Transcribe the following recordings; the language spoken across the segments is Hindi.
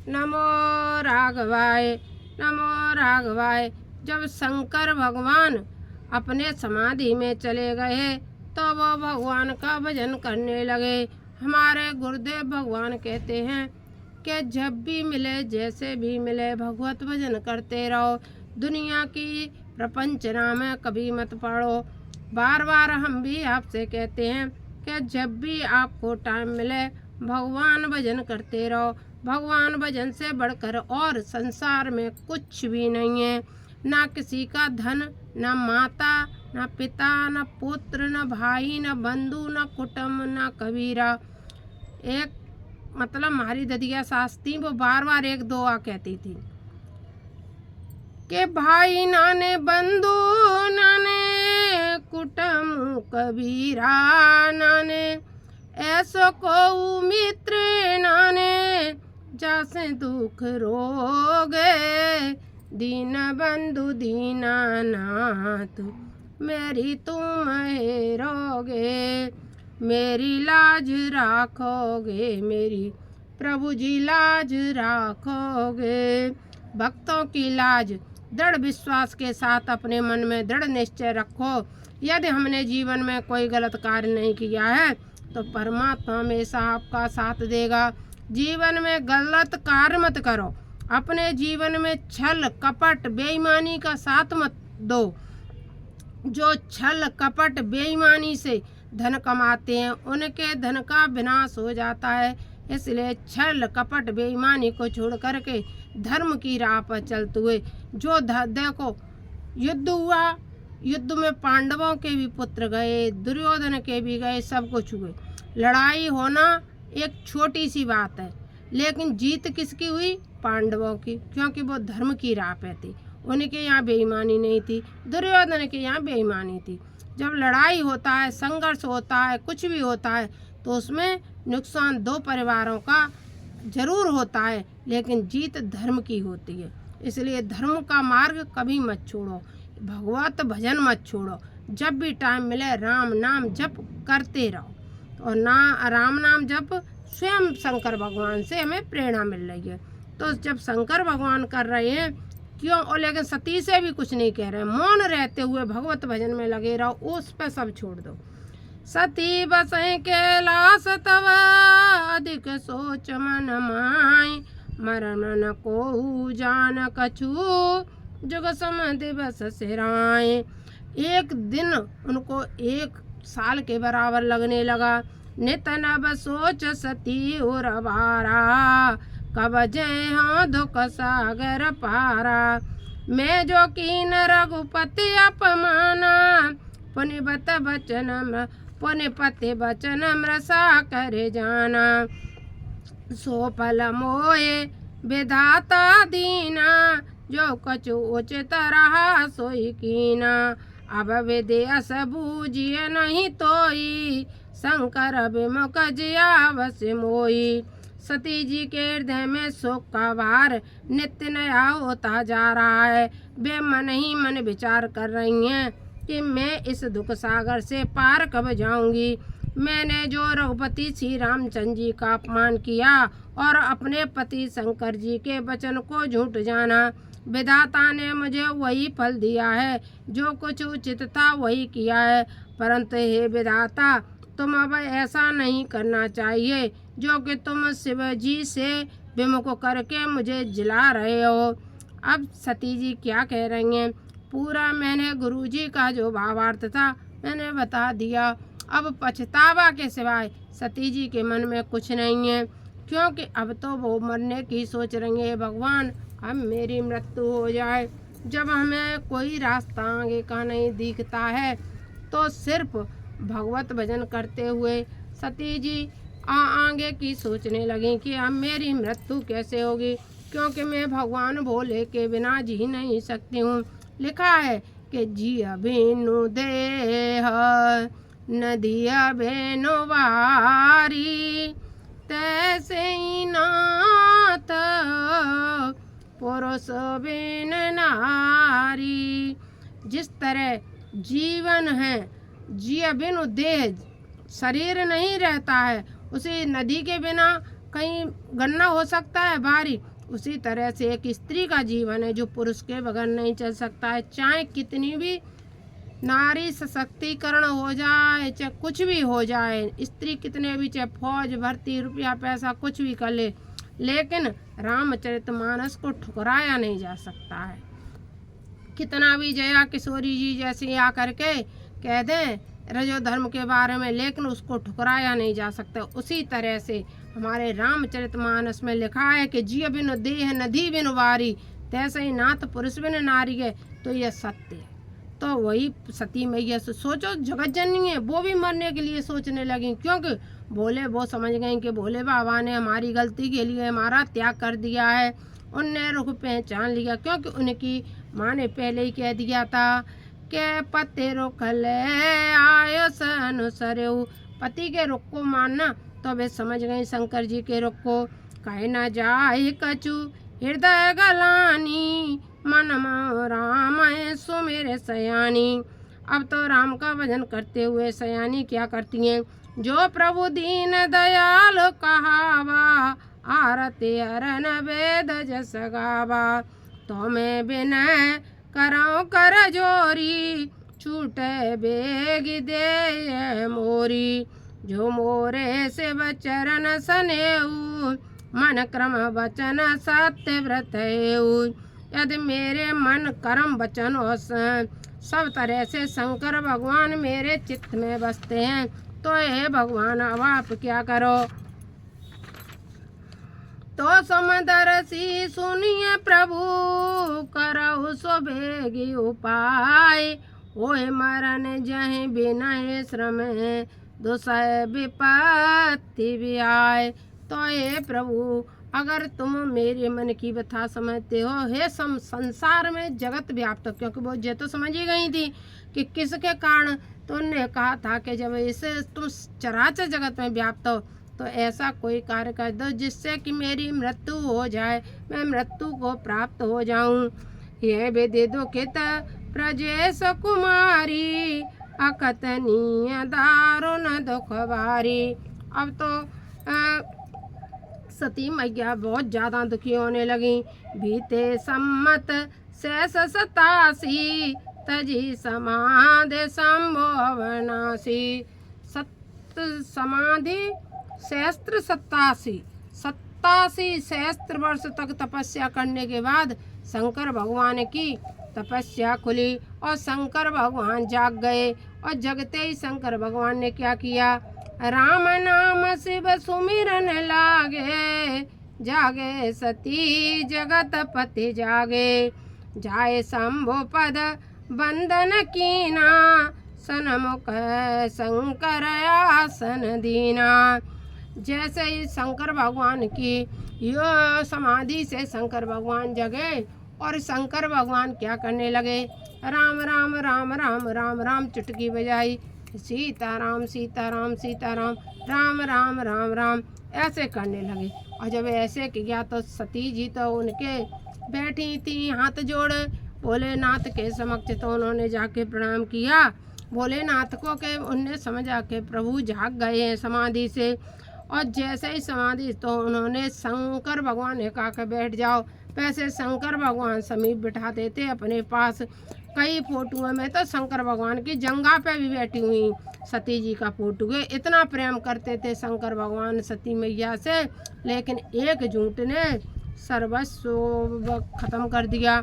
नमो राघवाय नमो राघवाय। जब शंकर भगवान अपने समाधि में चले गए तो वो भगवान का भजन करने लगे। हमारे गुरुदेव भगवान कहते हैं कि जब भी मिले जैसे भी मिले भगवत भजन करते रहो। दुनिया की प्रपंच नाम है कभी मत पढ़ो। बार बार हम भी आपसे कहते हैं कि जब भी आपको टाइम मिले भगवान भजन करते रहो। भगवान भजन से बढ़कर और संसार में कुछ भी नहीं है। ना किसी का धन, ना माता, ना पिता, ना पुत्र, ना भाई, ना बंधु, ना कुटुंब, ना कबीरा। एक मतलब हमारी ददिया सास थी, वो बार बार एक दुआ कहती थी कि भाई नाने बंधु नाने कुटुंब कबीरा नाने, ऐसो को मित्र नाने जासे दुख रोगे। दीन बंधु दीनानाथ मेरी तुम हेरोगे। मेरी लाज राखोगे, मेरी प्रभु जी लाज राखोगे। भक्तों की लाज दृढ़ विश्वास के साथ अपने मन में दृढ़ निश्चय रखो। यदि हमने जीवन में कोई गलत कार्य नहीं किया है तो परमात्मा हमेशा आपका साथ देगा। जीवन में गलत कार्य मत करो। अपने जीवन में छल कपट बेईमानी का साथ मत दो। जो छल कपट बेईमानी से धन कमाते हैं उनके धन का विनाश हो जाता है। इसलिए छल कपट बेईमानी को छोड़ करके धर्म की राह पर चलते हुए जो देखो युद्ध हुआ, युद्ध में पांडवों के भी पुत्र गए, दुर्योधन के भी गए, सब कुछ हुए। लड़ाई होना एक छोटी सी बात है, लेकिन जीत किसकी हुई? पांडवों की, क्योंकि वो धर्म की राह पे थे। उनके यहाँ बेईमानी नहीं थी, दुर्योधन के यहाँ बेईमानी थी। जब लड़ाई होता है, संघर्ष होता है, कुछ भी होता है तो उसमें नुकसान दो परिवारों का जरूर होता है, लेकिन जीत धर्म की होती है। इसलिए धर्म का मार्ग कभी मत छोड़ो, भगवत भजन मत छोड़ो। जब भी टाइम मिले राम नाम जप करते रहो। और ना राम नाम जप स्वयं शंकर भगवान से हमें प्रेरणा मिल रही है। तो जब शंकर भगवान कर रहे हैं क्यों, और लेकिन सती से भी कुछ नहीं कह रहे, मौन रहते हुए भगवत भजन में लगे रहो, उस पर सब छोड़ दो। सती बसें कैलास तव अधिक सोच मन माई, मरण न को जान कछु जुग सम दिवस सिराए। एक दिन उनको 1 साल के बराबर लगने लगा। नित नव सोच सती और बारा, कब जय हो दुख सागर पारा। मैं जो कीन रघुपति अपमाना, पुनिबत बचन पुनिपति बचन मृषा करे जाना। सो फल मोए विधाता दीना, जो कछु उचित रहा सोई कीना। अब विदेश बूझिए नहीं तोई, शंकर विमुख जियावस मोई। सती जी के हृदय में शोक का भार नित्य नया होता जा रहा है। वे मन ही मन विचार कर रही हैं कि मैं इस दुख सागर से पार कब जाऊंगी। मैंने जो रघुपति श्री रामचंद्र जी का अपमान किया और अपने पति शंकर जी के वचन को झूठ जाना, विधाता ने मुझे वही फल दिया है। जो कुछ उचित था वही किया है, परंतु हे विधाता तुम अब ऐसा नहीं करना चाहिए जो कि तुम शिव जी से विमुख करके मुझे जिला रहे हो। अब सती जी क्या कह रही हैं, पूरा मैंने गुरुजी का जो भावार्थ था मैंने बता दिया। अब पछतावा के सिवाय सती जी के मन में कुछ नहीं है, क्योंकि अब तो वो मरने की सोच रही है। भगवान अब मेरी मृत्यु हो जाए। जब हमें कोई रास्ता आगे का नहीं दिखता है तो सिर्फ भगवत भजन करते हुए सती जी आगे की सोचने लगी कि अब मेरी मृत्यु कैसे होगी, क्योंकि मैं भगवान भोले के बिना जी नहीं सकती हूँ। लिखा है कि जिया बेनु देह नदिया बेनु वारी, तैसे ही नाथ पुरुष बिन नारी। जिस तरह जीवन है, जिया बिनु देह शरीर नहीं रहता है, उसी नदी के बिना कहीं गन्ना हो सकता है भारी, उसी तरह से एक स्त्री का जीवन है जो पुरुष के बगैर नहीं चल सकता है। चाहे कितनी भी नारी सशक्तिकरण हो जाए, चाहे कुछ भी हो जाए, स्त्री कितने भी, चाहे फौज भर्ती, रुपया पैसा कुछ भी कर ले, लेकिन रामचरितमानस को ठुकराया नहीं जा सकता है। कितना भी जया किशोरी जी जैसे आकर के कह दें रजो धर्म के बारे में, लेकिन उसको ठुकराया नहीं जा सकता। उसी तरह से हमारे रामचरितमानस में लिखा है कि जिय बिनु देह नदी बिनु वारी, तैसे ही नाथ पुरुष बिनु नारी है। तो यह सत्य है। तो वही सती मैया से सोचो, जगत जननी है, वो भी मरने के लिए सोचने लगी, क्योंकि भोले वो समझ गई कि भोले बाबा ने हमारी गलती के लिए हमारा त्याग कर दिया है। उनने रुख पहचान लिया, क्योंकि उनकी माँ ने पहले ही कह दिया था कि पति रुख ले आयो अनुसरेऊ। पति के रुख को मानना, तो वे समझ गई शंकर जी के रुख को। कहे न जाए कछु हृदय गलानी, मन राम सुमेरे सयानी। अब तो राम का भजन करते हुए सयानी क्या करती हैं, जो प्रभु दीन दयाल कहावा, आरती अरन वेद जस गावा। तो मैं बिनय कराऊं कर जोरी, छूटे बेग दे मोरी। जो मोरे से बचरन सनेऊ, मन क्रम वचन सत्य व्रत। यदि मेरे मन कर्म वचन और सब तरह से शंकर भगवान मेरे चित्त में बसते हैं, तो हे भगवान अब आप क्या करो। तो समदर्शी सुनिए प्रभु, करहु सो बेगी उपाय। होए मरण जहि बिनय श्रम, दुसह विपत्ति भी आए। तो हे प्रभु, अगर तुम मेरे मन की व्यथा समझते हो, हे संसार में जगत व्याप्त, क्योंकि वो ये तो समझ ही गई थी कि किसके कारण। तो उन्होंने कहा था कि जब इसे तुम चराचर जगत में व्याप्त हो, तो ऐसा कोई कार्य कर दो जिससे कि मेरी मृत्यु हो जाए, मैं मृत्यु को प्राप्त हो जाऊं। ये वेदे दुखित प्रजेश कुमारी, अकथनीय दारुण दुख भारी। अब तो सती मैया बहुत ज़्यादा दुखी होने लगी। बीते सम्मत 87 तजी समाधि संभवनासी। समाधि सहस्त्र 87 सहस्त्र वर्ष तक तपस्या करने के बाद शंकर भगवान की तपस्या खुली और शंकर भगवान जाग गए। और जगते ही शंकर भगवान ने क्या किया, राम नाम शिव सुमिरन लागे, जागे सती जगत पति जागे। जाए शंभु पद बंदन कीना, सनमुख शंकर आसन दीना। जैसे ही शंकर भगवान की यो समाधि से शंकर भगवान जगे और शंकर भगवान क्या करने लगे, राम राम राम राम राम राम चुटकी बजाई, सीताराम सीताराम सीताराम, राम राम राम राम, ऐसे करने लगे। और जब ऐसे किया तो सती जी तो उनके बैठी थी हाथ जोड़े भोलेनाथ के समक्ष। तो उन्होंने जाके प्रणाम किया भोलेनाथ को कि उनने समझा कि प्रभु जाग गए हैं समाधि से। और जैसे ही समाधि, तो उन्होंने शंकर भगवान ने कहा कि बैठ जाओ। वैसे शंकर भगवान समीप बिठाते थे अपने पास। कई फोटुओं में तो शंकर भगवान की जंघा पे भी बैठी हुई सती जी का फोटो है। इतना प्रेम करते थे शंकर भगवान सती मैया से, लेकिन एक झूठ ने सर्वस्व खत्म कर दिया।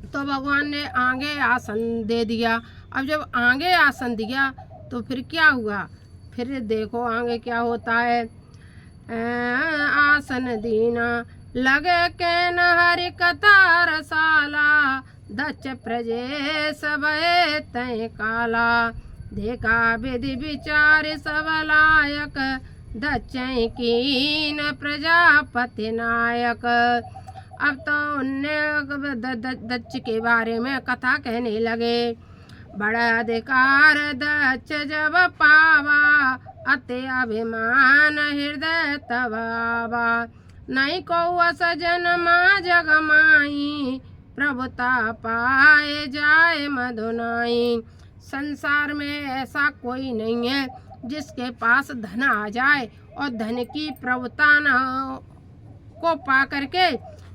तो भगवान ने आगे आसन दे दिया। अब जब आगे आसन दिया तो फिर क्या हुआ, फिर देखो आगे क्या होता है। आसन दीना लगे के न हरि कथा रसाला, दच प्रजे सब तय काला। देखा विधि विचार सब लायक, दच कीन प्रजापति नायक। अब तो उनने दच के बारे में कथा कहने लगे। बड़ा अधिकार दच जब पावा, अति अभिमान हृदय तवावा। नहीं कौआ सजन माँ जग माई, प्रभुता पाए जाए मधुनाई। संसार में ऐसा कोई नहीं है जिसके पास धन आ जाए और धन की प्रभुता न को पा करके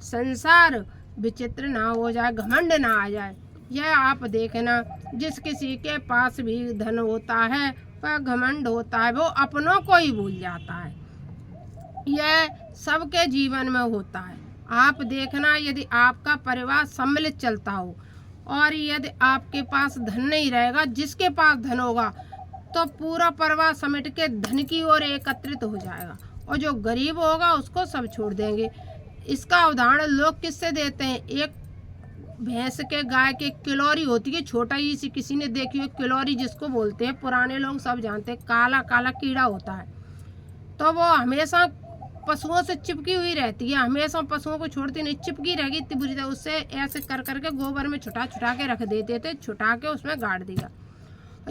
संसार विचित्र ना हो जाए, घमंड ना आ जाए। यह आप देखना, जिस किसी के पास भी धन होता है वह घमंड होता है, वो अपनों को ही भूल जाता है। यह सबके जीवन में होता है। आप देखना, यदि आपका परिवार सम्मिलित चलता हो और यदि आपके पास धन नहीं रहेगा, जिसके पास धन होगा तो पूरा परिवार समेट के धन की ओर एकत्रित हो जाएगा, और जो गरीब होगा उसको सब छोड़ देंगे। इसका उदाहरण लोग किससे देते हैं? एक भैंस के, गाय के किलोरी होती है, छोटा ही सी, किसी ने देखी हो किलोरी जिसको बोलते हैं, पुराने लोग सब जानते हैं, काला काला कीड़ा होता है। तो वो हमेशा पशुओं से चिपकी हुई रहती है, हमेशा पशुओं को छोड़ती नहीं, चिपकी रहेगी इतनी बुरी तरह। उससे ऐसे कर करके गोबर में छुटा छुटा के रख देते थे, छुटा के उसमें गाड़ दिया।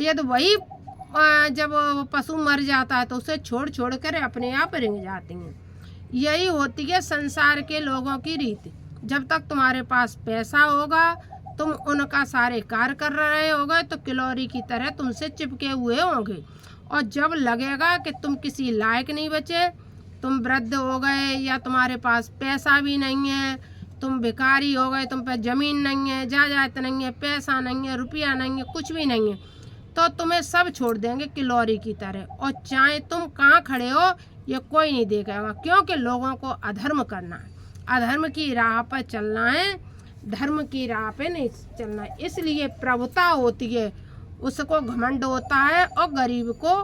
यदि वही जब पशु मर जाता है तो उसे छोड़ छोड़ कर अपने आप रिंग जाती हैं। यही होती है संसार के लोगों की रीति। जब तक तुम्हारे पास पैसा होगा, तुम उनका सारे कार्य कर रहे होगे, तो किलोरी की तरह तुमसे चिपके हुए होंगे। और जब लगेगा कि तुम किसी लायक नहीं बचे, तुम वृद्ध हो गए, या तुम्हारे पास पैसा भी नहीं है, तुम भिखारी हो गए, तुम पे ज़मीन नहीं है, जायदाद नहीं है, पैसा नहीं है, रुपया नहीं है, कुछ भी नहीं है, तो तुम्हें सब छोड़ देंगे किलोरी की तरह। और चाहे तुम कहाँ खड़े हो ये कोई नहीं देखेगा, क्योंकि लोगों को अधर्म करना है, अधर्म की राह पर चलना है, धर्म की राह पे नहीं चलना है। इसलिए प्रभुता होती है, उसको घमंड होता है, और गरीब को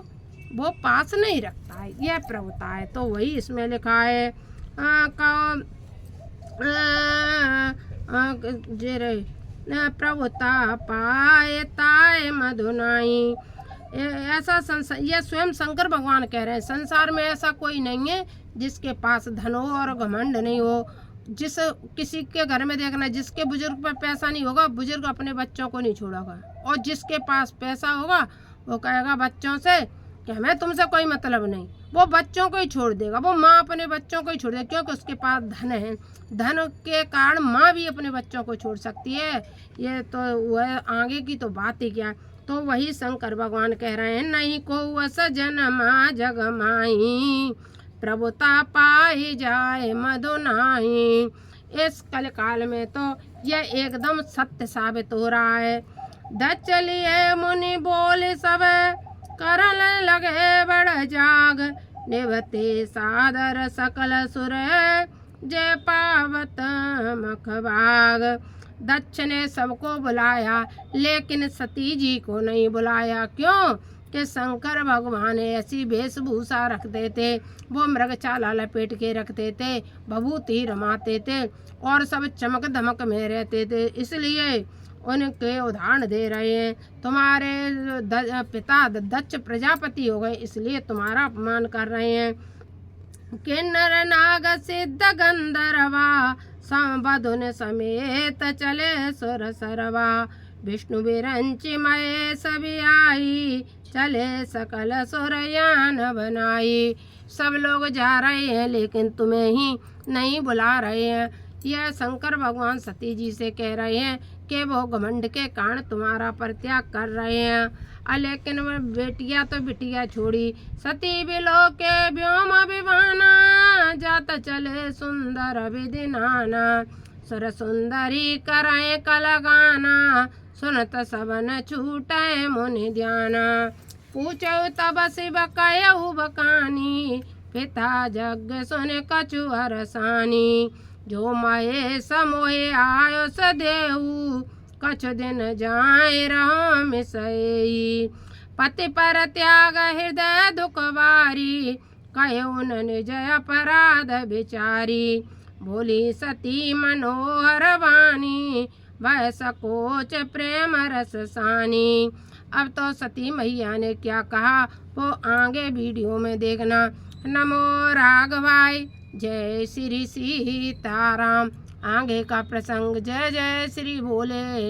वो पास नहीं रखता है, यह प्रभुता है। तो वही इसमें लिखा है प्रभुता पाए ताए मधुनाई। ऐसा संसार, यह स्वयं शंकर भगवान कह रहे हैं, संसार में ऐसा कोई नहीं है जिसके पास धन हो और घमंड नहीं हो। जिस किसी के घर में देखना, जिसके बुजुर्ग पर पैसा नहीं होगा, बुजुर्ग अपने बच्चों को नहीं छोड़ेगा, और जिसके पास पैसा होगा वो कहेगा बच्चों से कि हमें तुमसे कोई मतलब नहीं, वो बच्चों को ही छोड़ देगा, वो माँ अपने बच्चों को ही छोड़ देगी, क्योंकि उसके पास धन है। धन के कारण माँ भी अपने बच्चों को छोड़ सकती है, ये तो वह आगे की तो बात ही क्या। तो वही शंकर भगवान कह रहे हैं, नहीं को सजन माँ जग माई, प्रभुता पाई जाए मधुनाई। इस कल काल में तो यह एकदम सत्य साबित हो रहा है। दचलिए मुनि बोले सब, करल लगे बड़ जाग, निभते सादर सकल सुर, जय पावत मखबाग। दक्ष ने सबको बुलाया, लेकिन सती जी को नहीं बुलाया। क्यों? कि शंकर भगवान ऐसी वेशभूषा रखते थे, वो मृगछाला लपेट के रखते थे, भभूति रमाते थे, और सब चमक धमक में रहते थे। इसलिए उनके उदाहरण दे रहे हैं, तुम्हारे पिता दक्ष प्रजापति हो गए, इसलिए तुम्हारा अपमान कर रहे हैं। किन्नर नाग सिद्ध गंधर्वा, संबधुन समेत चले सुर सरवा, विष्णु विरंचि महेश भी आई, चले सकल सुरयान बनाई। सब लोग जा रहे हैं लेकिन तुम्हें ही नहीं बुला रहे हैं। यह शंकर भगवान सती जी से कह रहे हैं कि वो घमंड के कारण तुम्हारा परित्याग कर रहे हैं। लेकिन वह बेटिया तो बिटिया छोड़ी, सती बिलो के व्योम विवाना, जात चले सुंदर विधि नाना, सुर सुंदरी कराए कलगाना, सुनत सबन छूटे मुनि ध्याना। पूछो तब शिव कहु बकानी, पिता जग सुन कछु हरसानी, जो महेश मोहे आयो सदेऊ, कछ दिन जाए रहो मिसई। पति पर त्याग हृदय दुख बारी, कहु निज अपराध बिचारी, बोली सती मनोहर वाणी, वह सकोच प्रेम रस सानी। अब तो सती मैया ने क्या कहा वो आगे वीडियो में देखना। नमो राघवाय, जय श्री सीताराम। आगे का प्रसंग जय जय श्री भोले।